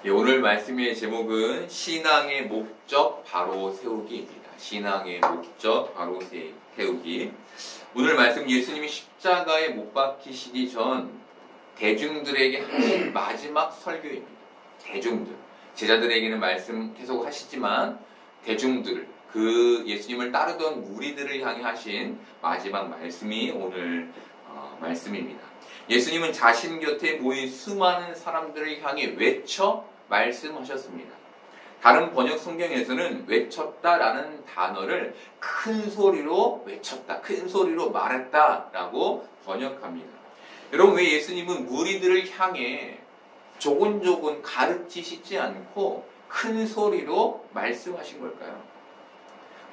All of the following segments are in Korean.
예, 오늘 말씀의 제목은 신앙의 목적 바로 세우기입니다. 신앙의 목적 바로 세우기. 오늘 말씀 예수님이 십자가에 못 박히시기 전 대중들에게 하신 마지막 설교입니다. 대중들. 제자들에게는 말씀 계속 하시지만 대중들, 그 예수님을 따르던 무리들을 향해 하신 마지막 말씀이 오늘 말씀입니다. 예수님은 자신 곁에 모인 수많은 사람들을 향해 외쳐 말씀하셨습니다. 다른 번역 성경에서는 외쳤다라는 단어를 큰 소리로 외쳤다, 큰 소리로 말했다라고 번역합니다. 여러분, 왜 예수님은 무리들을 향해 조곤조곤 가르치시지 않고 큰 소리로 말씀하신 걸까요?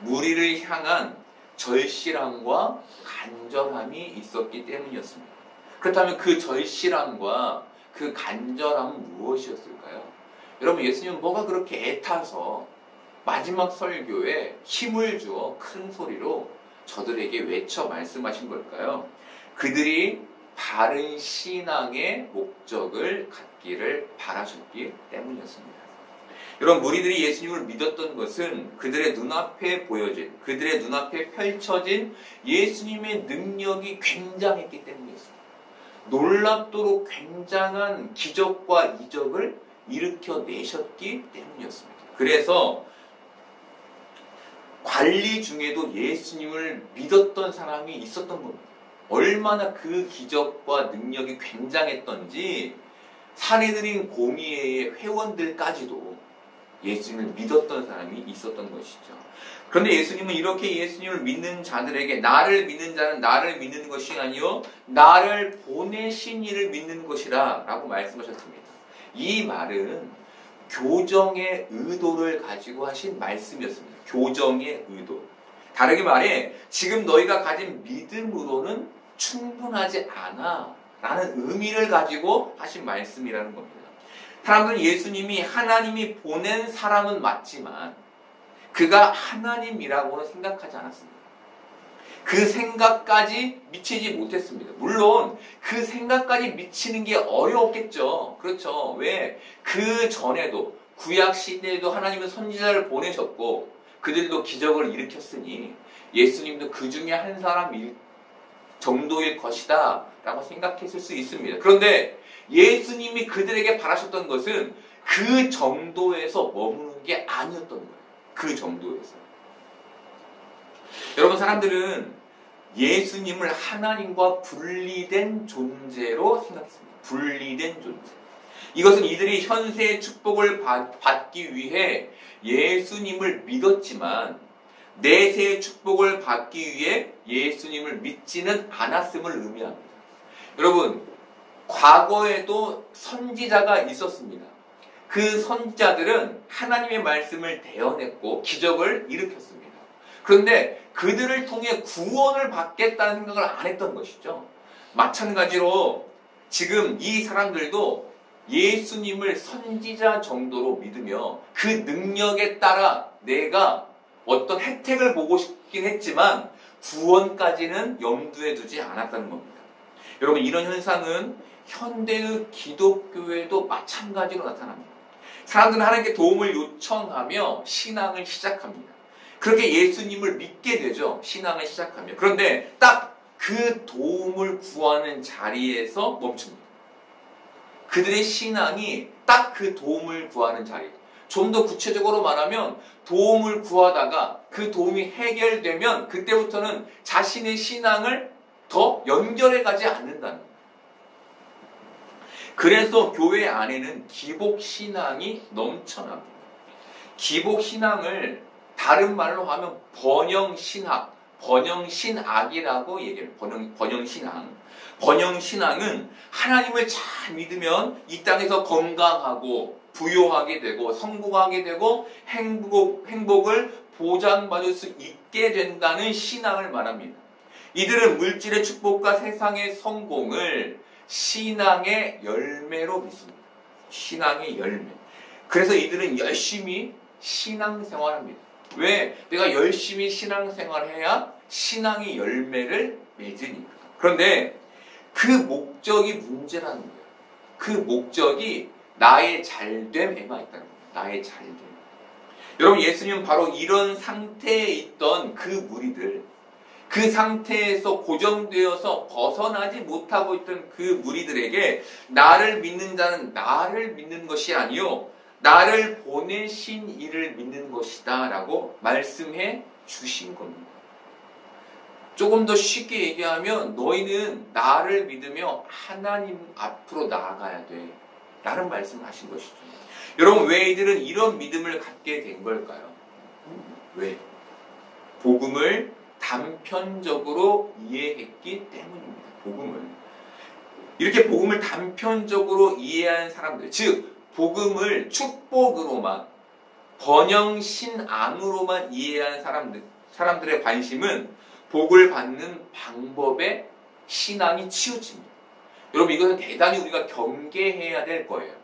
무리를 향한 절실함과 간절함이 있었기 때문이었습니다. 그렇다면 그 절실함과 그 간절함은 무엇이었을까요? 여러분, 예수님은 뭐가 그렇게 애타서 마지막 설교에 힘을 주어 큰 소리로 저들에게 외쳐 말씀하신 걸까요? 그들이 바른 신앙의 목적을 갖기를 바라셨기 때문이었습니다. 여러분, 무리들이 예수님을 믿었던 것은 그들의 눈앞에 보여진, 그들의 눈앞에 펼쳐진 예수님의 능력이 굉장했기 때문이었습니다. 놀랍도록 굉장한 기적과 이적을 일으켜내셨기 때문이었습니다. 그래서 관리 중에도 예수님을 믿었던 사람이 있었던 겁니다. 얼마나 그 기적과 능력이 굉장했던지 사내들인 공의회의 회원들까지도 예수님을 믿었던 사람이 있었던 것이죠. 그런데 예수님은 이렇게 예수님을 믿는 자들에게 나를 믿는 자는 나를 믿는 것이 아니요 나를 보내신 이를 믿는 것이라 라고 말씀하셨습니다. 이 말은 교정의 의도를 가지고 하신 말씀이었습니다. 교정의 의도. 다르게 말해 지금 너희가 가진 믿음으로는 충분하지 않아 라는 의미를 가지고 하신 말씀이라는 겁니다. 사람들은 예수님이 하나님이 보낸 사람은 맞지만 그가 하나님이라고는 생각하지 않았습니다. 그 생각까지 미치지 못했습니다. 물론 그 생각까지 미치는 게 어려웠겠죠. 그렇죠. 왜? 그 전에도 구약 시대에도 하나님은 선지자를 보내셨고 그들도 기적을 일으켰으니 예수님도 그 중에 한 사람 정도일 것이다 라고 생각했을 수 있습니다. 그런데 예수님이 그들에게 바라셨던 것은 그 정도에서 머무는 게 아니었던 거예요. 그 정도에서. 여러분, 사람들은 예수님을 하나님과 분리된 존재로 생각했습니다. 분리된 존재. 이것은 이들이 현세의 축복을 받기 위해 예수님을 믿었지만 내세의 축복을 받기 위해 예수님을 믿지는 않았음을 의미합니다. 여러분, 과거에도 선지자가 있었습니다. 그 선지자들은 하나님의 말씀을 대언했고 기적을 일으켰습니다. 그런데 그들을 통해 구원을 받겠다는 생각을 안 했던 것이죠. 마찬가지로 지금 이 사람들도 예수님을 선지자 정도로 믿으며 그 능력에 따라 내가 어떤 혜택을 보고 싶긴 했지만 구원까지는 염두에 두지 않았다는 겁니다. 여러분, 이런 현상은 현대의 기독교에도 마찬가지로 나타납니다. 사람들은 하나님께 도움을 요청하며 신앙을 시작합니다. 그렇게 예수님을 믿게 되죠. 신앙을 시작하며. 그런데 딱 그 도움을 구하는 자리에서 멈춥니다. 그들의 신앙이 딱 그 도움을 구하는 자리. 좀 더 구체적으로 말하면 도움을 구하다가 그 도움이 해결되면 그때부터는 자신의 신앙을 더 연결해 가지 않는다는 거예요. 그래서 교회 안에는 기복신앙이 넘쳐납니다. 기복신앙을 다른 말로 하면 번영신학, 번영신학이라고 얘기해요. 번영신앙. 번영신앙은 하나님을 잘 믿으면 이 땅에서 건강하고 부유하게 되고 성공하게 되고 행복을 보장받을 수 있게 된다는 신앙을 말합니다. 이들은 물질의 축복과 세상의 성공을 신앙의 열매로 믿습니다. 신앙의 열매. 그래서 이들은 열심히 신앙생활합니다. 왜? 내가 열심히 신앙생활해야 신앙의 열매를 맺으니까. 그런데 그 목적이 문제라는 거예요. 그 목적이 나의 잘됨에만 있다는 겁니다. 나의 잘됨. 여러분, 예수님은 바로 이런 상태에 있던 그 무리들, 그 상태에서 고정되어서 벗어나지 못하고 있던 그 무리들에게 나를 믿는 자는 나를 믿는 것이 아니요 나를 보내신 이를 믿는 것이다 라고 말씀해 주신 겁니다. 조금 더 쉽게 얘기하면 너희는 나를 믿으며 하나님 앞으로 나아가야 돼 라는 말씀을 하신 것이죠. 여러분, 왜 이들은 이런 믿음을 갖게 된 걸까요? 왜? 복음을 단편적으로 이해했기 때문입니다. 복음을. 이렇게 복음을 단편적으로 이해한 사람들, 즉 복음을 축복으로만, 번영신앙으로만 이해한 사람들의 관심은 복을 받는 방법에 신앙이 치우칩니다. 여러분, 이것은 대단히 우리가 경계해야 될 거예요.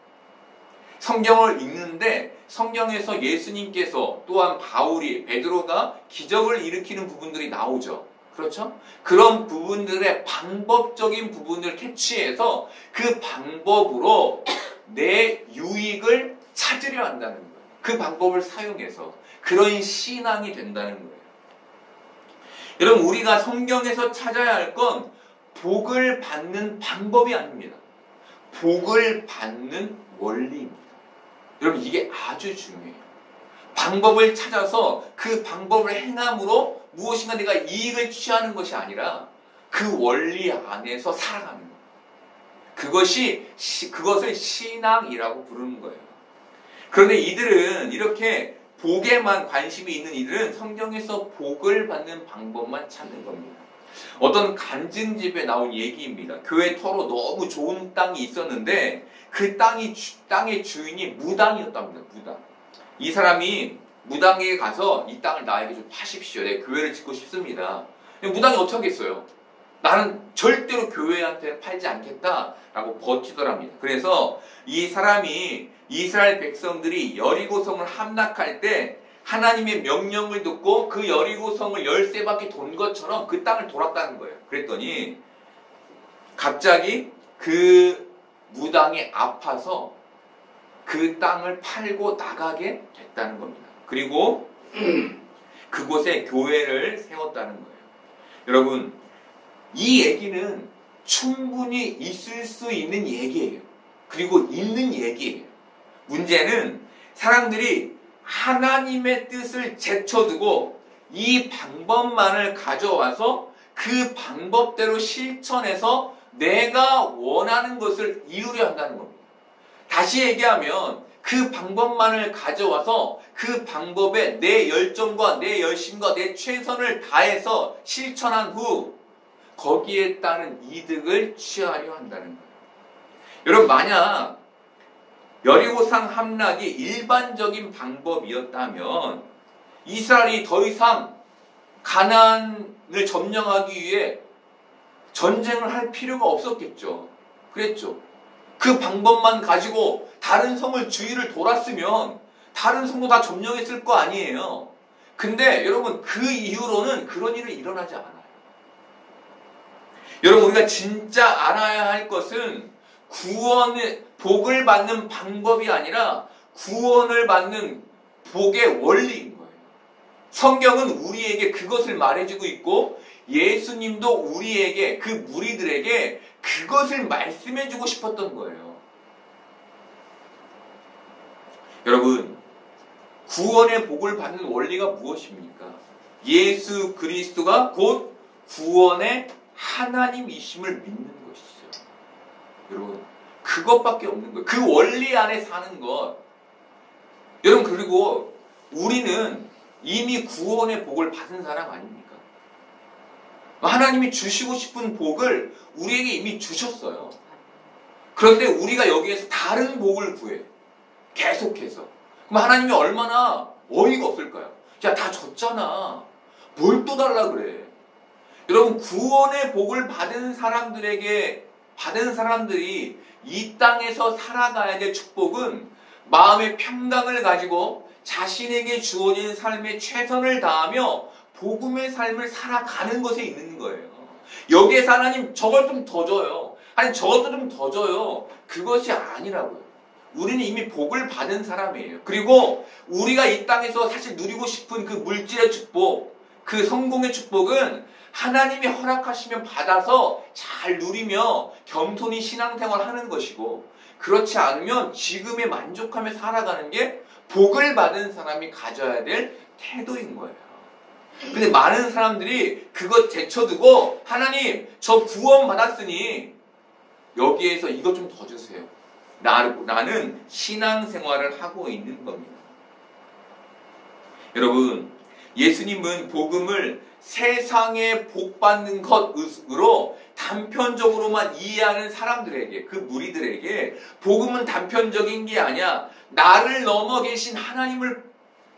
성경을 읽는데 성경에서 예수님께서 또한 바울이, 베드로가 기적을 일으키는 부분들이 나오죠. 그렇죠? 그런 부분들의 방법적인 부분을 캐치해서 그 방법으로 내 유익을 찾으려 한다는 거예요. 그 방법을 사용해서 그런 신앙이 된다는 거예요. 여러분, 우리가 성경에서 찾아야 할 건 복을 받는 방법이 아닙니다. 복을 받는 원리입니다. 여러분, 이게 아주 중요해요. 방법을 찾아서 그 방법을 행함으로 무엇인가 내가 이익을 취하는 것이 아니라 그 원리 안에서 살아가는 거예요. 그것을 신앙이라고 부르는 거예요. 그런데 이들은 이렇게 복에만 관심이 있는 이들은 성경에서 복을 받는 방법만 찾는 겁니다. 어떤 간증집에 나온 얘기입니다. 교회 터로 너무 좋은 땅이 있었는데 그 땅의 주인이 무당이었답니다. 무당. 이 사람이 무당에게 가서 이 땅을 나에게 좀 파십시오. 내가 교회를 짓고 싶습니다. 무당이 어떻게 하겠어요? 나는 절대로 교회한테 팔지 않겠다라고 버티더랍니다. 그래서 이 사람이 이스라엘 백성들이 여리고성을 함락할 때 하나님의 명령을 듣고 그 여리고성을 13바퀴 돈 것처럼 그 땅을 돌았다는 거예요. 그랬더니 갑자기 그 무당이 아파서 그 땅을 팔고 나가게 됐다는 겁니다. 그리고 그곳에 교회를 세웠다는 거예요. 여러분, 이 얘기는 충분히 있을 수 있는 얘기예요. 그리고 있는 얘기예요. 문제는 사람들이 하나님의 뜻을 제쳐두고 이 방법만을 가져와서 그 방법대로 실천해서 내가 원하는 것을 이루려 한다는 겁니다. 다시 얘기하면 그 방법만을 가져와서 그 방법에 내 열정과 내 열심과 내 최선을 다해서 실천한 후 거기에 따른 이득을 취하려 한다는 거예요. 여러분, 만약 여리고성 함락이 일반적인 방법이었다면 이스라엘이 더 이상 가나안을 점령하기 위해 전쟁을 할 필요가 없었겠죠. 그랬죠. 그 방법만 가지고 다른 성을 주위를 돌았으면 다른 성도 다 점령했을 거 아니에요. 근데 여러분, 그 이후로는 그런 일이 일어나지 않아요. 여러분, 우리가 진짜 알아야 할 것은 구원의 복을 받는 방법이 아니라 구원을 받는 복의 원리인 거예요. 성경은 우리에게 그것을 말해주고 있고 예수님도 우리에게, 그 무리들에게 그것을 말씀해주고 싶었던 거예요. 여러분, 구원의 복을 받는 원리가 무엇입니까? 예수 그리스도가 곧 구원의 하나님이심을 믿는 것이죠. 여러분, 그것밖에 없는 거예요. 그 원리 안에 사는 것. 여러분, 그리고 우리는 이미 구원의 복을 받은 사람 아닙니까? 하나님이 주시고 싶은 복을 우리에게 이미 주셨어요. 그런데 우리가 여기에서 다른 복을 구해. 계속해서. 그럼 하나님이 얼마나 어이가 없을까요? 야, 다 줬잖아. 뭘 또 달라 그래. 여러분, 구원의 복을 받은 사람들이 이 땅에서 살아가야 될 축복은 마음의 평강을 가지고 자신에게 주어진 삶에 최선을 다하며 복음의 삶을 살아가는 것에 있는 거예요. 여기에서 하나님 저걸 좀 더 줘요. 아니, 저것도 좀 더 줘요. 그것이 아니라고요. 우리는 이미 복을 받은 사람이에요. 그리고 우리가 이 땅에서 사실 누리고 싶은 그 물질의 축복, 그 성공의 축복은 하나님이 허락하시면 받아서 잘 누리며 겸손히 신앙생활 하는 것이고, 그렇지 않으면 지금에 만족하며 살아가는 게 복을 받은 사람이 가져야 될 태도인 거예요. 근데 많은 사람들이 그것 제쳐두고, 하나님 저 구원 받았으니 여기에서 이것 좀 더 주세요. 나는 신앙생활을 하고 있는 겁니다. 여러분, 예수님은 복음을 세상에 복 받는 것으로 단편적으로만 이해하는 사람들에게, 그 무리들에게 복음은 단편적인 게 아니야. 나를 넘어 계신 하나님을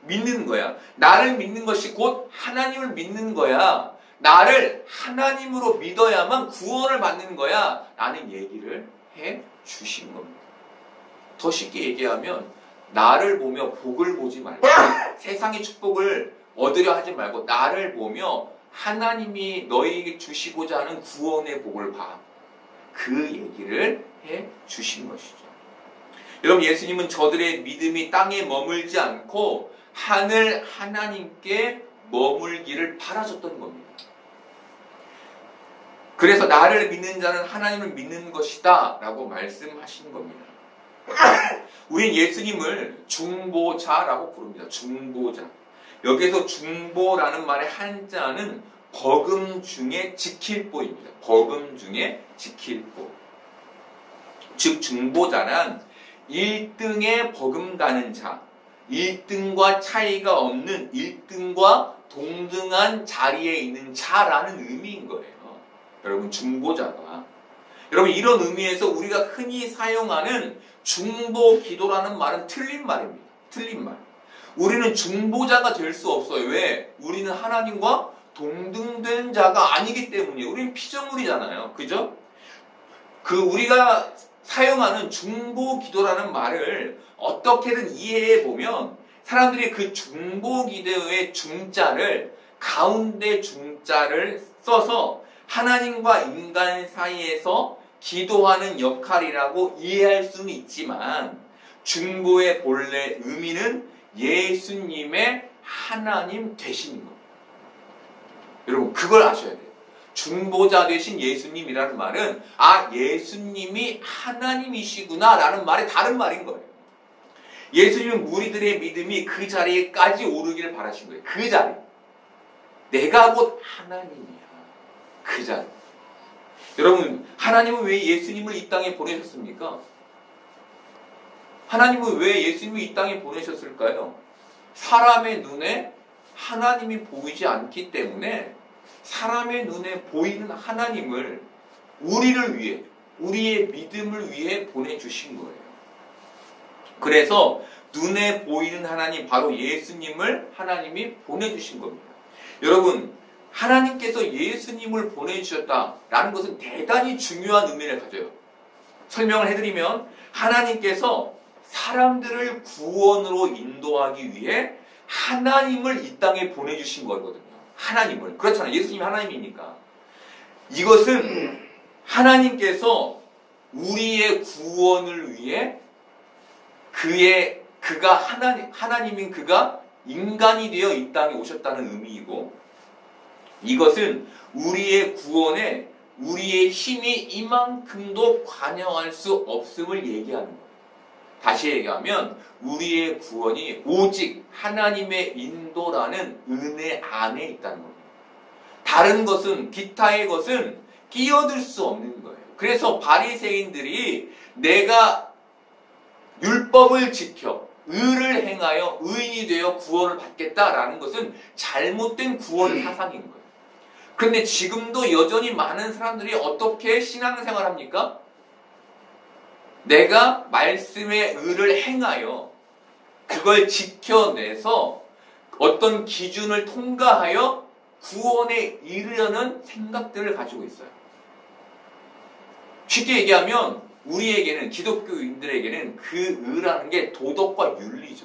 믿는 거야. 나를 믿는 것이 곧 하나님을 믿는 거야. 나를 하나님으로 믿어야만 구원을 받는 거야. 라는 얘기를 해 주신 겁니다. 더 쉽게 얘기하면 나를 보며 복을 보지 말고, 세상의 축복을 얻으려 하지 말고 나를 보며 하나님이 너희에게 주시고자 하는 구원의 복을 봐. 그 얘기를 해 주신 것이죠. 여러분, 예수님은 저들의 믿음이 땅에 머물지 않고 하늘 하나님께 머물기를 바라셨던 겁니다. 그래서 나를 믿는 자는 하나님을 믿는 것이다 라고 말씀하신 겁니다. 우린 예수님을 중보자라고 부릅니다. 중보자. 여기서 중보라는 말의 한자는 버금 중에 지킬보입니다. 버금 중에 지킬보. 즉 중보자란 1등에 버금가는 자, 1등과 차이가 없는 1등과 동등한 자리에 있는 자라는 의미인 거예요. 여러분, 중보자가. 여러분, 이런 의미에서 우리가 흔히 사용하는 중보 기도라는 말은 틀린 말입니다. 틀린 말. 우리는 중보자가 될 수 없어요. 왜? 우리는 하나님과 동등된 자가 아니기 때문이에요. 우리는 피조물이잖아요. 그죠? 우리가 사용하는 중보 기도라는 말을 어떻게든 이해해 보면 사람들이 그 중보 기도의 중자를, 가운데 중자를 써서 하나님과 인간 사이에서 기도하는 역할이라고 이해할 수는 있지만, 중보의 본래 의미는 예수님의 하나님 되시는 겁니다. 여러분, 그걸 아셔야 돼요. 중보자 되신 예수님이라는 말은 예수님이 하나님이시구나 라는 말의 다른 말인 거예요. 예수님은 무리들의 믿음이 그 자리에까지 오르기를 바라신 거예요. 그 자리. 내가 곧 하나님이야. 그 자리. 여러분, 하나님은 왜 예수님을 이 땅에 보내셨습니까? 하나님은 왜 예수님을 이 땅에 보내셨을까요? 사람의 눈에 하나님이 보이지 않기 때문에 사람의 눈에 보이는 하나님을 우리를 위해, 우리의 믿음을 위해 보내주신 거예요. 그래서 눈에 보이는 하나님, 바로 예수님을 하나님이 보내주신 겁니다. 여러분, 하나님께서 예수님을 보내주셨다라는 것은 대단히 중요한 의미를 가져요. 설명을 해드리면, 하나님께서 사람들을 구원으로 인도하기 위해 하나님을 이 땅에 보내주신 거거든요. 하나님을. 그렇잖아요. 예수님이 하나님이니까. 이것은 하나님께서 우리의 구원을 위해 그가 하나님인 그가 인간이 되어 이 땅에 오셨다는 의미이고, 이것은 우리의 구원에 우리의 힘이 이만큼도 관여할 수 없음을 얘기하는 거예요. 다시 얘기하면 우리의 구원이 오직 하나님의 인도라는 은혜 안에 있다는 겁니다. 다른 것은, 기타의 것은 끼어들 수 없는 거예요. 그래서 바리새인들이 내가 율법을 지켜 의를 행하여 의인이 되어 구원을 받겠다라는 것은 잘못된 구원 사상인 거예요. 그런데 지금도 여전히 많은 사람들이 어떻게 신앙생활 합니까? 내가 말씀의 의를 행하여 그걸 지켜내서 어떤 기준을 통과하여 구원에 이르려는 생각들을 가지고 있어요. 쉽게 얘기하면 우리에게는, 기독교인들에게는 그 의라는 게 도덕과 윤리죠.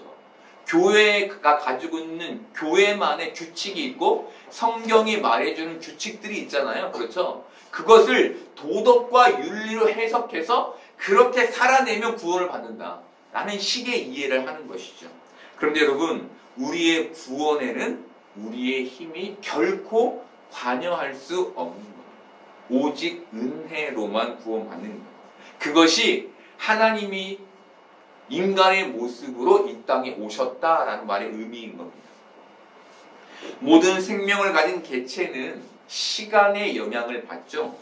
교회가 가지고 있는 교회만의 규칙이 있고 성경이 말해주는 규칙들이 있잖아요. 그렇죠? 그것을 도덕과 윤리로 해석해서 그렇게 살아내면 구원을 받는다. 라는 식의 이해를 하는 것이죠. 그런데 여러분, 우리의 구원에는 우리의 힘이 결코 관여할 수 없는 것. 오직 은혜로만 구원받는 것. 그것이 하나님이 인간의 모습으로 이 땅에 오셨다라는 말의 의미인 겁니다. 모든 생명을 가진 개체는 시간의 영향을 받죠.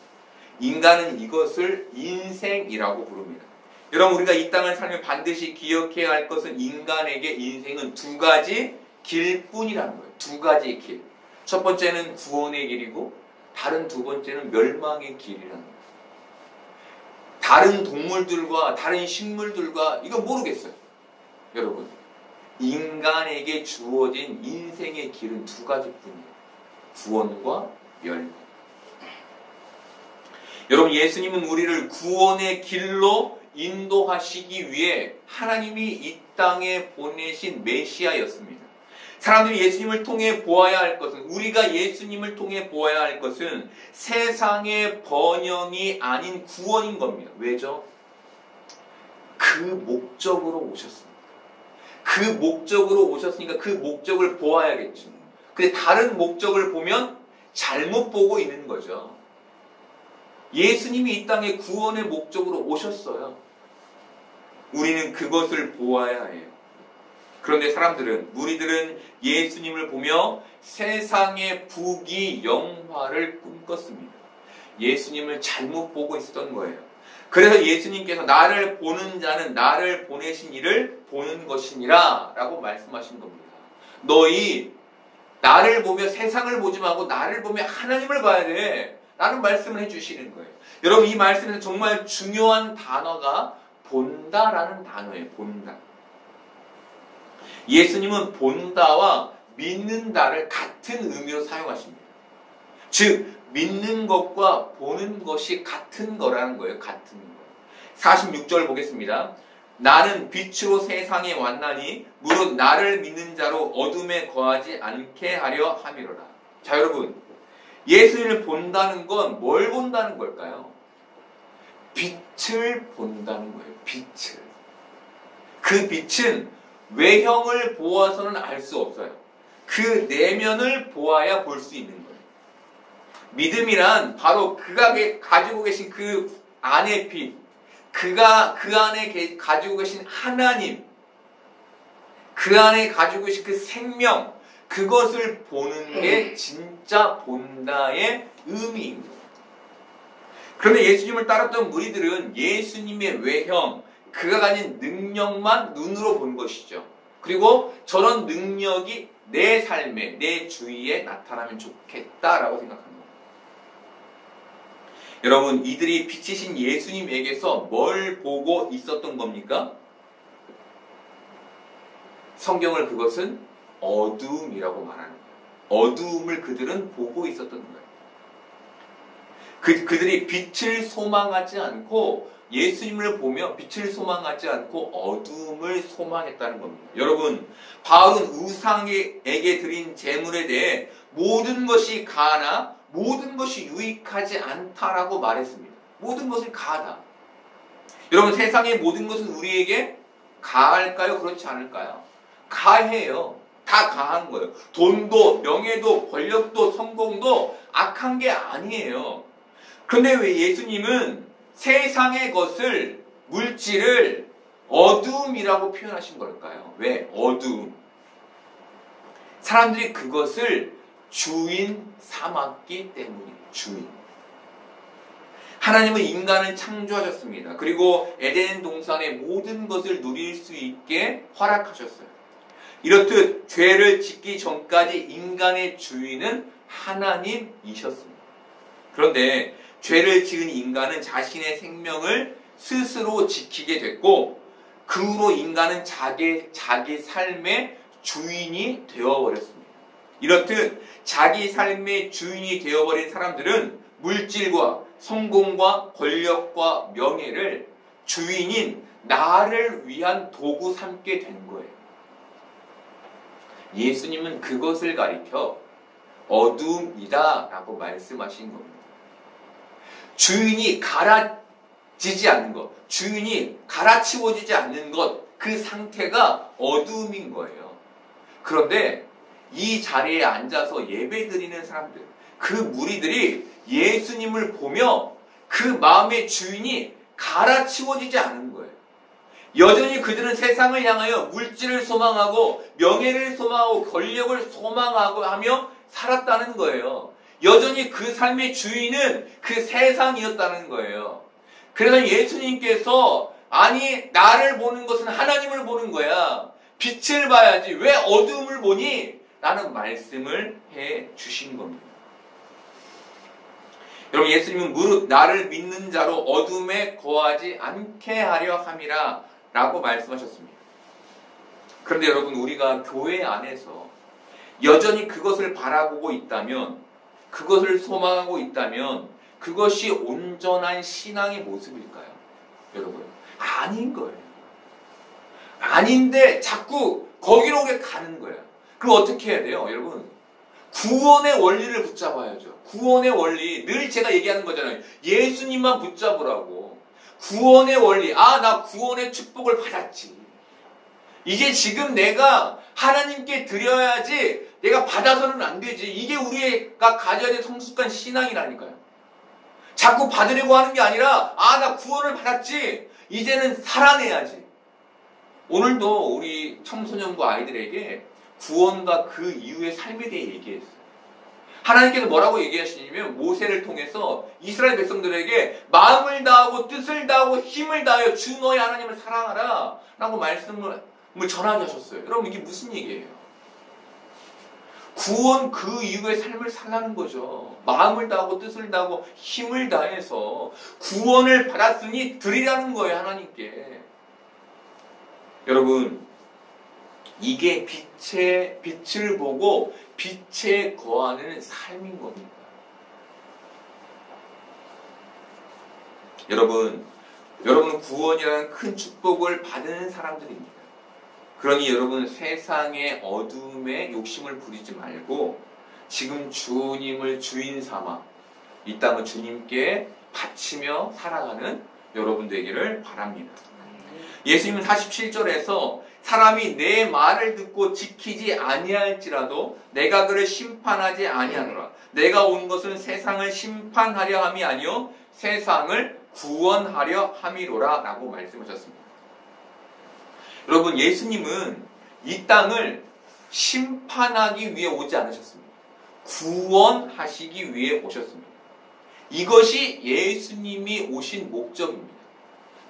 인간은 이것을 인생이라고 부릅니다. 여러분, 우리가 이 땅을 살면 반드시 기억해야 할 것은 인간에게 인생은 두 가지 길뿐이라는 거예요. 두 가지 길. 첫 번째는 구원의 길이고 다른 두 번째는 멸망의 길이라는 거예요. 다른 동물들과 다른 식물들과 이거 모르겠어요. 여러분, 인간에게 주어진 인생의 길은 두 가지뿐이에요. 구원과 멸망. 여러분, 예수님은 우리를 구원의 길로 인도하시기 위해 하나님이 이 땅에 보내신 메시아였습니다. 사람들이 예수님을 통해 보아야 할 것은, 우리가 예수님을 통해 보아야 할 것은 세상의 번영이 아닌 구원인 겁니다. 왜죠? 그 목적으로 오셨습니다. 그 목적으로 오셨으니까 그 목적을 보아야겠죠. 근데 다른 목적을 보면 잘못 보고 있는 거죠. 예수님이 이 땅에 구원의 목적으로 오셨어요. 우리는 그것을 보아야 해요. 그런데 무리들은 예수님을 보며 세상의 부귀 영화를 꿈꿨습니다. 예수님을 잘못 보고 있었던 거예요. 그래서 예수님께서 나를 보는 자는 나를 보내신 이를 보는 것이니라 라고 말씀하신 겁니다. 너희 나를 보며 세상을 보지 말고 나를 보며 하나님을 봐야 돼 라는 말씀을 해주시는 거예요. 여러분, 이 말씀에서 정말 중요한 단어가 본다라는 단어예요. 본다. 예수님은 본다와 믿는다를 같은 의미로 사용하십니다. 즉, 믿는 것과 보는 것이 같은 거라는 거예요. 같은 거. 46절 보겠습니다. 나는 빛으로 세상에 왔나니 무릇 나를 믿는 자로 어둠에 거하지 않게 하려 함이로라. 자, 여러분, 예수님을 본다는 건 뭘 본다는 걸까요? 빛을 본다는 거예요. 빛을. 그 빛은 외형을 보아서는 알 수 없어요. 그 내면을 보아야 볼 수 있는 거예요. 믿음이란 바로 그가 가지고 계신 그 안의 빛, 그가 그 안에 가지고 계신 하나님, 그 안에 가지고 계신 그 생명, 그것을 보는 게 진짜 본다의 의미인 거예요. 그런데 예수님을 따랐던 무리들은 예수님의 외형, 그가 가진 능력만 눈으로 본 것이죠. 그리고 저런 능력이 내 삶에, 내 주위에 나타나면 좋겠다라고 생각합니다. 여러분, 이들이 빛이신 예수님에게서 뭘 보고 있었던 겁니까? 성경을 그것은 어두움이라고 말하는 거예요. 어두움을 그들은 보고 있었던 거예요. 그들이 빛을 소망하지 않고 예수님을 보며 빛을 소망하지 않고 어두움을 소망했다는 겁니다. 여러분, 바울은 우상에게 드린 제물에 대해 모든 것이 가하나 모든 것이 유익하지 않다라고 말했습니다. 모든 것이 가하다. 여러분, 세상의 모든 것은 우리에게 가할까요? 그렇지 않을까요? 가해요. 다 가한 거예요. 돈도, 명예도, 권력도, 성공도 악한 게 아니에요. 그런데 왜 예수님은 세상의 것을, 물질을 어두움이라고 표현하신 걸까요? 왜? 어두움. 사람들이 그것을 주인 삼았기 때문이에요. 주인. 하나님은 인간을 창조하셨습니다. 그리고 에덴 동산의 모든 것을 누릴 수 있게 허락하셨어요. 이렇듯 죄를 짓기 전까지 인간의 주인은 하나님이셨습니다. 그런데 죄를 지은 인간은 자신의 생명을 스스로 지키게 됐고, 그 후로 인간은 자기 삶의 주인이 되어버렸습니다. 이렇듯 자기 삶의 주인이 되어버린 사람들은 물질과 성공과 권력과 명예를 주인인 나를 위한 도구 삼게 된 거예요. 예수님은 그것을 가리켜 어둠이다 라고 말씀하신 겁니다. 주인이 갈아지지 않는 것, 주인이 갈아치워지지 않는 것, 그 상태가 어두움인 거예요. 그런데 이 자리에 앉아서 예배드리는 사람들, 그 무리들이 예수님을 보며 그 마음의 주인이 갈아치워지지 않은 거예요. 여전히 그들은 세상을 향하여 물질을 소망하고 명예를 소망하고 권력을 소망하고 하며 살았다는 거예요. 여전히 그 삶의 주인은 그 세상이었다는 거예요. 그래서 예수님께서 아니 나를 보는 것은 하나님을 보는 거야. 빛을 봐야지 왜 어두움을 보니? 라는 말씀을 해 주신 겁니다. 여러분 예수님은 무릇 나를 믿는 자로 어둠에 거하지 않게 하려 함이라 라고 말씀하셨습니다. 그런데 여러분 우리가 교회 안에서 여전히 그것을 바라보고 있다면, 그것을 소망하고 있다면 그것이 온전한 신앙의 모습일까요? 여러분 아닌 거예요. 아닌데 자꾸 거기로 가는 거예요. 그럼 어떻게 해야 돼요? 여러분 구원의 원리를 붙잡아야죠. 구원의 원리, 늘 제가 얘기하는 거잖아요. 예수님만 붙잡으라고. 구원의 원리, 나 구원의 축복을 받았지. 이제 지금 내가 하나님께 드려야지 내가 받아서는 안 되지. 이게 우리가 가져야 될 성숙한 신앙이라니까요. 자꾸 받으려고 하는 게 아니라 나 구원을 받았지. 이제는 살아내야지. 오늘도 우리 청소년과 아이들에게 구원과 그 이후의 삶에 대해 얘기했어요. 하나님께서 뭐라고 얘기하시냐면 모세를 통해서 이스라엘 백성들에게 마음을 다하고 뜻을 다하고 힘을 다하여 주 너의 하나님을 사랑하라 라고 말씀을 전하게 하셨어요. 여러분 이게 무슨 얘기예요? 구원 그 이후의 삶을 살라는 거죠. 마음을 다하고 뜻을 다하고 힘을 다해서 구원을 받았으니 드리라는 거예요. 하나님께. 여러분 이게 빛을 보고 빛에 거하는 삶인 겁니다. 여러분은 구원이라는 큰 축복을 받은 사람들입니다. 그러니 여러분 세상의 어둠에 욕심을 부리지 말고 지금 주님을 주인 삼아 이 땅을 주님께 바치며 살아가는 여러분 되기를 바랍니다. 예수님은 47절에서 사람이 내 말을 듣고 지키지 아니할지라도 내가 그를 심판하지 아니하노라. 내가 온 것은 세상을 심판하려 함이 아니요 세상을 구원하려 함이로라 라고 말씀하셨습니다. 여러분 예수님은 이 땅을 심판하기 위해 오지 않으셨습니다. 구원하시기 위해 오셨습니다. 이것이 예수님이 오신 목적입니다.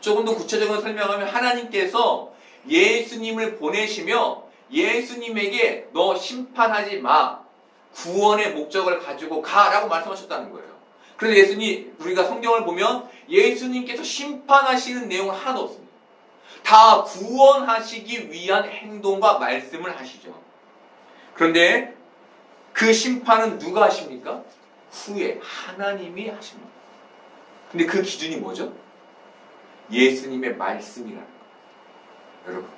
조금 더 구체적으로 설명하면 하나님께서 예수님을 보내시며 예수님에게 너 심판하지 마. 구원의 목적을 가지고 가라고 말씀하셨다는 거예요. 그래서 예수님, 우리가 성경을 보면 예수님께서 심판하시는 내용은 하나도 없습니다. 다 구원하시기 위한 행동과 말씀을 하시죠. 그런데 그 심판은 누가 하십니까? 후에 하나님이 하십니다. 근데 그 기준이 뭐죠? 예수님의 말씀이라는 거예요. 여러분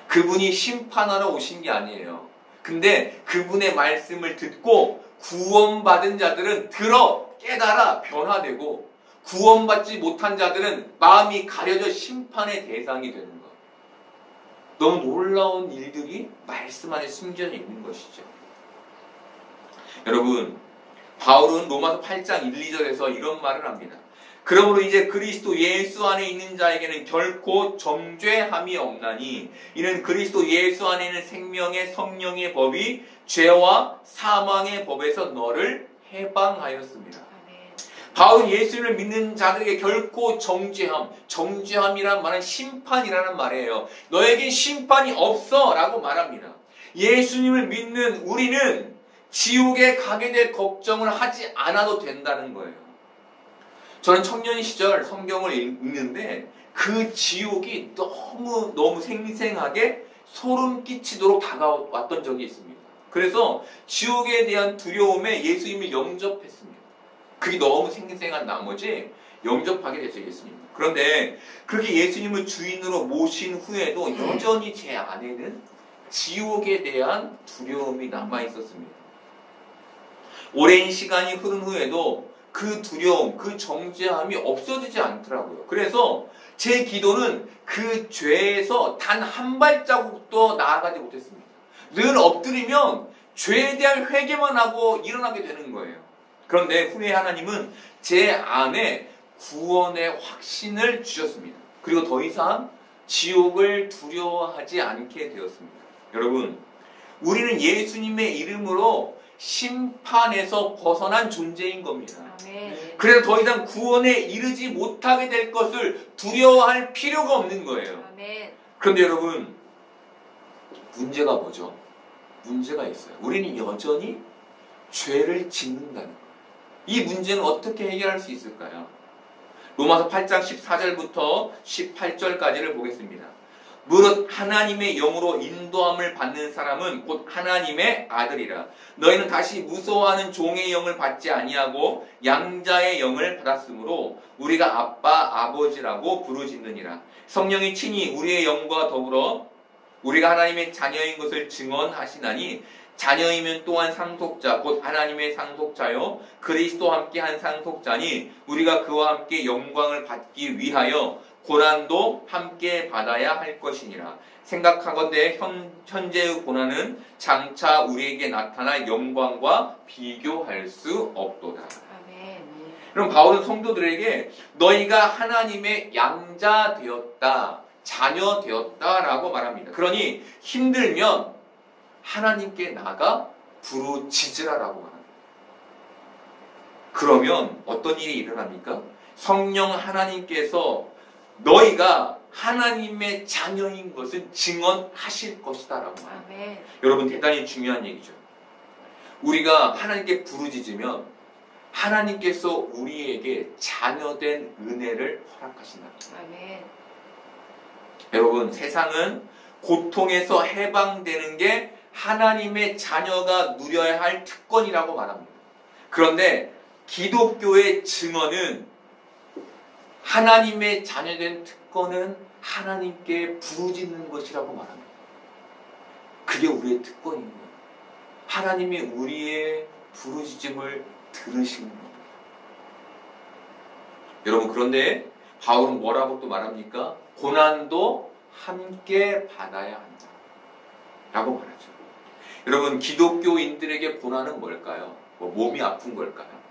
그분이 심판하러 오신 게 아니에요. 근데 그분의 말씀을 듣고 구원받은 자들은 들어 깨달아 변화되고 구원받지 못한 자들은 마음이 가려져 심판의 대상이 되는 것. 너무 놀라운 일들이 말씀 안에 숨겨져 있는 것이죠. 여러분 바울은 로마서 8장 1, 2절에서 이런 말을 합니다. 그러므로 이제 그리스도 예수 안에 있는 자에게는 결코 정죄함이 없나니 이는 그리스도 예수 안에 있는 생명의 성령의 법이 죄와 사망의 법에서 너를 해방하였습니다. 바울은 예수를 믿는 자들에게 결코 정죄함이란 말은 심판이라는 말이에요. 너에겐 심판이 없어 라고 말합니다. 예수님을 믿는 우리는 지옥에 가게 될 걱정을 하지 않아도 된다는 거예요. 저는 청년 시절 성경을 읽는데 그 지옥이 너무 생생하게 소름 끼치도록 다가왔던 적이 있습니다. 그래서 지옥에 대한 두려움에 예수님을 영접했습니다. 그게 너무 생생한 나머지 영접하게 됐어요, 예수님. 그런데 그렇게 예수님을 주인으로 모신 후에도 여전히 제 안에는 지옥에 대한 두려움이 남아 있었습니다. 오랜 시간이 흐른 후에도 그 두려움, 그 정죄함이 없어지지 않더라고요. 그래서 제 기도는 그 죄에서 단 한 발자국도 나아가지 못했습니다. 늘 엎드리면 죄에 대한 회개만 하고 일어나게 되는 거예요. 그런데 후에 하나님은 제 안에 구원의 확신을 주셨습니다. 그리고 더 이상 지옥을 두려워하지 않게 되었습니다. 여러분, 우리는 예수님의 이름으로 심판에서 벗어난 존재인 겁니다. 아멘. 그래서 더 이상 구원에 이르지 못하게 될 것을 두려워할 필요가 없는 거예요. 아멘. 그런데 여러분, 문제가 뭐죠? 문제가 있어요. 우리는 여전히 죄를 짓는다는 거예요. 이 문제는 어떻게 해결할 수 있을까요? 로마서 8장 14절부터 18절까지를 보겠습니다. 무릇 하나님의 영으로 인도함을 받는 사람은 곧 하나님의 아들이라. 너희는 다시 무서워하는 종의 영을 받지 아니하고 양자의 영을 받았으므로 우리가 아빠 아버지라고 부르짖느니라. 성령이 친히 우리의 영과 더불어 우리가 하나님의 자녀인 것을 증언하시나니 자녀이면 또한 상속자 곧 하나님의 상속자요 그리스도와 함께 한 상속자니 우리가 그와 함께 영광을 받기 위하여 고난도 함께 받아야 할 것이니라. 생각하건대 현재의 고난은 장차 우리에게 나타날 영광과 비교할 수 없도다. 아멘. 그럼 바울은 성도들에게 너희가 하나님의 양자 되었다, 자녀 되었다라고 말합니다. 그러니 힘들면 하나님께 나가 부르짖으라라고 말합니다. 그러면 어떤 일이 일어납니까? 성령 하나님께서 너희가 하나님의 자녀인 것을 증언하실 것이다 라고 말합니다. 아멘. 여러분, 대단히 중요한 얘기죠. 우리가 하나님께 부르짖으면 하나님께서 우리에게 자녀된 은혜를 허락하신다. 아멘. 여러분, 세상은 고통에서 해방되는 게 하나님의 자녀가 누려야 할 특권이라고 말합니다. 그런데 기독교의 증언은 하나님의 자녀된 특권은 하나님께 부르짖는 것이라고 말합니다. 그게 우리의 특권인 거예요. 하나님이 우리의 부르짖음을 들으시는 겁니다. 여러분, 그런데 바울은 뭐라고 또 말합니까? 고난도 함께 받아야 한다 라고 말하죠. 여러분, 기독교인들에게 고난은 뭘까요? 몸이 아픈 걸까요?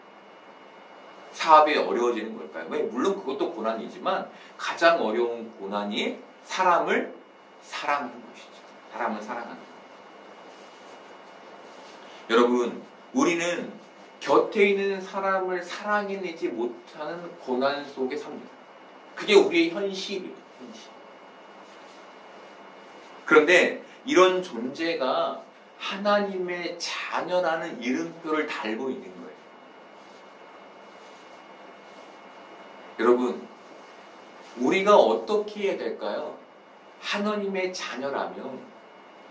사업이 어려워지는 걸까요? 물론 그것도 고난이지만 가장 어려운 고난이 사람을 사랑하는 것이죠. 사람을 사랑하는 것. 여러분, 우리는 곁에 있는 사람을 사랑해내지 못하는 고난 속에 삽니다. 그게 우리의 현실이에요. 현실. 그런데 이런 존재가 하나님의 자녀라는 이름표를 달고 있는 거예요. 여러분, 우리가 어떻게 해야 될까요? 하나님의 자녀라면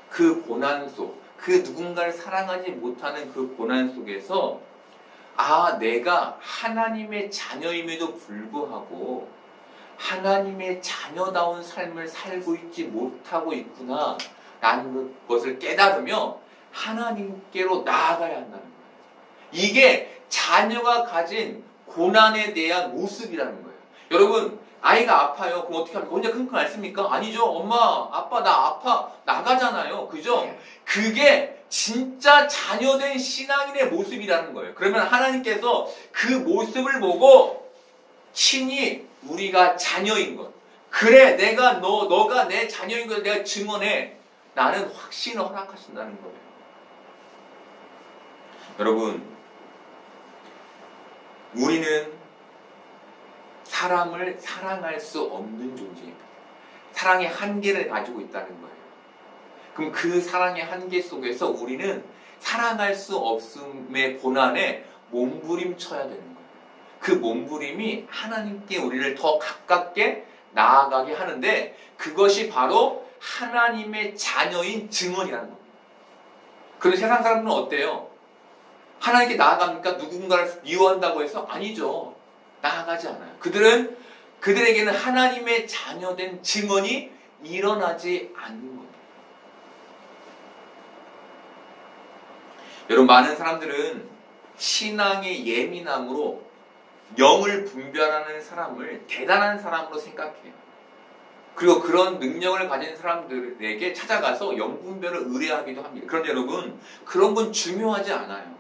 그 고난 속, 그 누군가를 사랑하지 못하는 그 고난 속에서 내가 하나님의 자녀임에도 불구하고 하나님의 자녀다운 삶을 살고 있지 못하고 있구나 라는 것을 깨달으며 하나님께로 나아가야 한다는 거예요. 이게 자녀가 가진 고난에 대한 모습이라는 거예요. 여러분, 아이가 아파요. 그럼 어떻게 합니까? 혼자 끙끙 앓습니까? 아니죠. 엄마, 아빠, 나 아파. 나가잖아요. 그죠? 그게 진짜 자녀된 신앙인의 모습이라는 거예요. 그러면 하나님께서 그 모습을 보고 친히 우리가 자녀인 것. 그래, 너가 내 자녀인 걸 내가 증언해. 나는 확신을 허락하신다는 거예요. 여러분, 우리는 사람을 사랑할 수 없는 존재입니다. 사랑의 한계를 가지고 있다는 거예요. 그럼 그 사랑의 한계 속에서 우리는 사랑할 수 없음의 고난에 몸부림쳐야 되는 거예요. 그 몸부림이 하나님께 우리를 더 가깝게 나아가게 하는데 그것이 바로 하나님의 자녀인 증언이라는 겁니다. 그런데 세상 사람들은 어때요? 하나님께 나아갑니까? 누군가를 미워한다고 해서? 아니죠. 나아가지 않아요. 그들에게는 하나님의 자녀된 증언이 일어나지 않는 겁니다. 여러분, 많은 사람들은 신앙의 예민함으로 영을 분별하는 사람을 대단한 사람으로 생각해요. 그리고 그런 능력을 가진 사람들에게 찾아가서 영 분별을 의뢰하기도 합니다. 그런데 여러분, 그런 건 중요하지 않아요.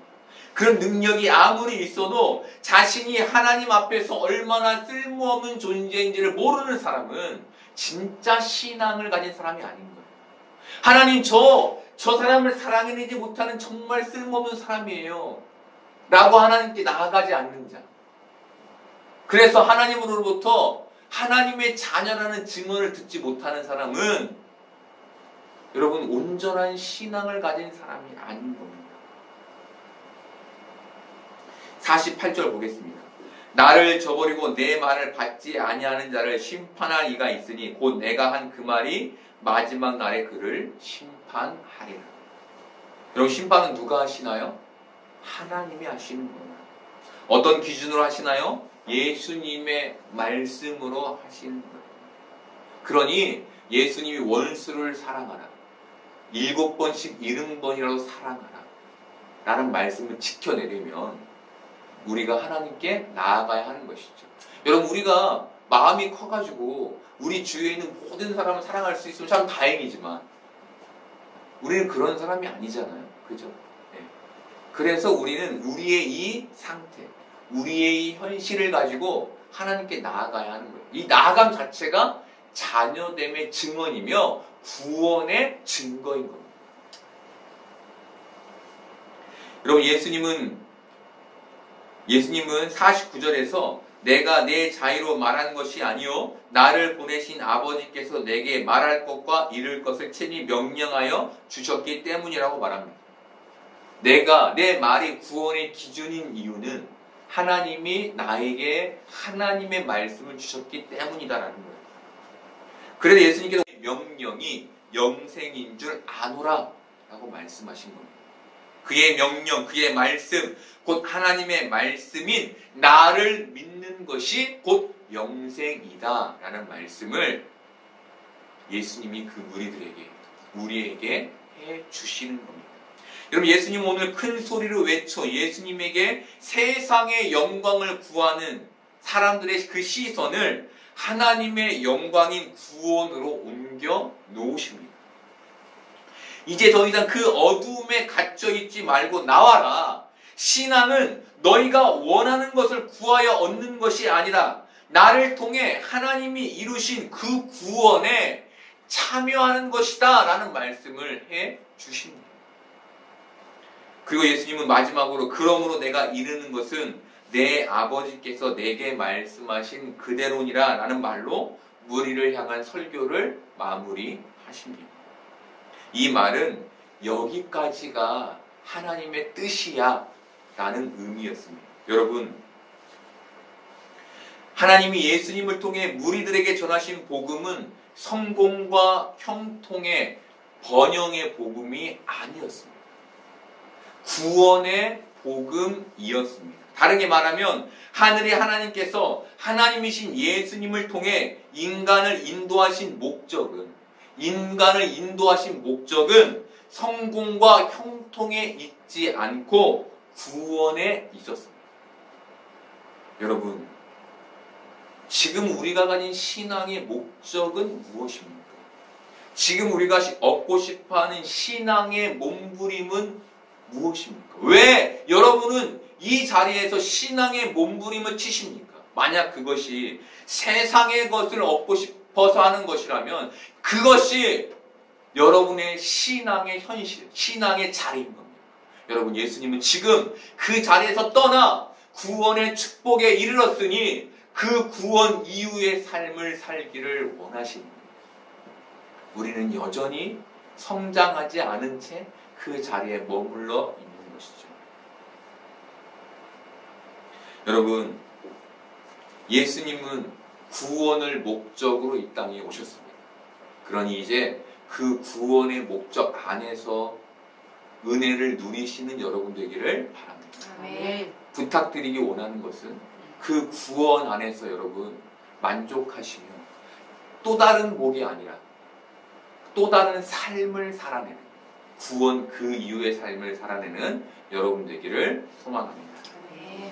그런 능력이 아무리 있어도 자신이 하나님 앞에서 얼마나 쓸모없는 존재인지를 모르는 사람은 진짜 신앙을 가진 사람이 아닌 거예요. 하나님, 저 사람을 사랑해내지 못하는 정말 쓸모없는 사람이에요. 라고 하나님께 나아가지 않는 자. 그래서 하나님으로부터 하나님의 자녀라는 증언을 듣지 못하는 사람은 여러분, 온전한 신앙을 가진 사람이 아닌 겁니다. 48절 보겠습니다. 나를 저버리고 내 말을 받지 아니하는 자를 심판할 이가 있으니 곧 내가 한 그 말이 마지막 날에 그를 심판하리라. 여러분, 심판은 누가 하시나요? 하나님이 하시는 거예요. 어떤 기준으로 하시나요? 예수님의 말씀으로 하시는 거예요. 그러니 예수님이 원수를 사랑하라, 7번씩 70번이라도 사랑하라 라는 말씀을 지켜내려면 우리가 하나님께 나아가야 하는 것이죠. 여러분, 우리가 마음이 커가지고 우리 주위에 있는 모든 사람을 사랑할 수 있으면 참 다행이지만 우리는 그런 사람이 아니잖아요. 그죠? 네. 그래서 우리는 우리의 이 상태, 우리의 이 현실을 가지고 하나님께 나아가야 하는 거예요. 이 나아감 자체가 자녀됨의 증언이며 구원의 증거인 겁니다. 여러분, 예수님은 49절에서 내가 내 자의로 말한 것이 아니요 나를 보내신 아버지께서 내게 말할 것과 이룰 것을 친히 명령하여 주셨기 때문이라고 말합니다. 내 말이 구원의 기준인 이유는 하나님이 나에게 하나님의 말씀을 주셨기 때문이다라는 거예요. 그래서 예수님께서 명령이 영생인 줄 아노라 라고 말씀하신 겁니다. 그의 명령, 그의 말씀, 곧 하나님의 말씀인 나를 믿는 것이 곧 영생이다 라는 말씀을 예수님이 그 무리들에게, 우리에게 해 주시는 겁니다. 여러분, 예수님 오늘 큰 소리로 외쳐 예수님에게 세상의 영광을 구하는 사람들의 그 시선을 하나님의 영광인 구원으로 옮겨 놓으십니다. 이제 더 이상 그 어두움에 갇혀 있지 말고 나와라. 신앙은 너희가 원하는 것을 구하여 얻는 것이 아니라 나를 통해 하나님이 이루신 그 구원에 참여하는 것이다 라는 말씀을 해 주십니다. 그리고 예수님은 마지막으로 그러므로 내가 이르는 것은 내 아버지께서 내게 말씀하신 그대로니라 라는 말로 무리를 향한 설교를 마무리하십니다. 이 말은 여기까지가 하나님의 뜻이야 라는 의미였습니다. 여러분, 하나님이 예수님을 통해 무리들에게 전하신 복음은 성공과 형통의 번영의 복음이 아니었습니다. 구원의 복음이었습니다. 다르게 말하면 하늘의 하나님께서 하나님이신 예수님을 통해 인간을 인도하신 목적은 성공과 형통에 있지 않고 구원에 있었습니다. 여러분, 지금 우리가 가진 신앙의 목적은 무엇입니까? 지금 우리가 얻고 싶어하는 신앙의 몸부림은 무엇입니까? 왜 여러분은 이 자리에서 신앙의 몸부림을 치십니까? 만약 그것이 세상의 것을 얻고 싶어서 하는 것이라면 그것이 여러분의 신앙의 현실, 신앙의 자리인 겁니다. 여러분, 예수님은 지금 그 자리에서 떠나 구원의 축복에 이르렀으니 그 구원 이후의 삶을 살기를 원하십니다. 우리는 여전히 성장하지 않은 채 그 자리에 머물러 있는 것이죠. 여러분, 예수님은 구원을 목적으로 이 땅에 오셨습니다. 그러니 이제 그 구원의 목적 안에서 은혜를 누리시는 여러분 되기를 바랍니다. 아멘. 부탁드리기 원하는 것은 그 구원 안에서 여러분 만족하시며 또 다른 복이 아니라 또 다른 삶을 살아내는, 구원 그 이후의 삶을 살아내는 여러분 되기를 소망합니다. 아멘.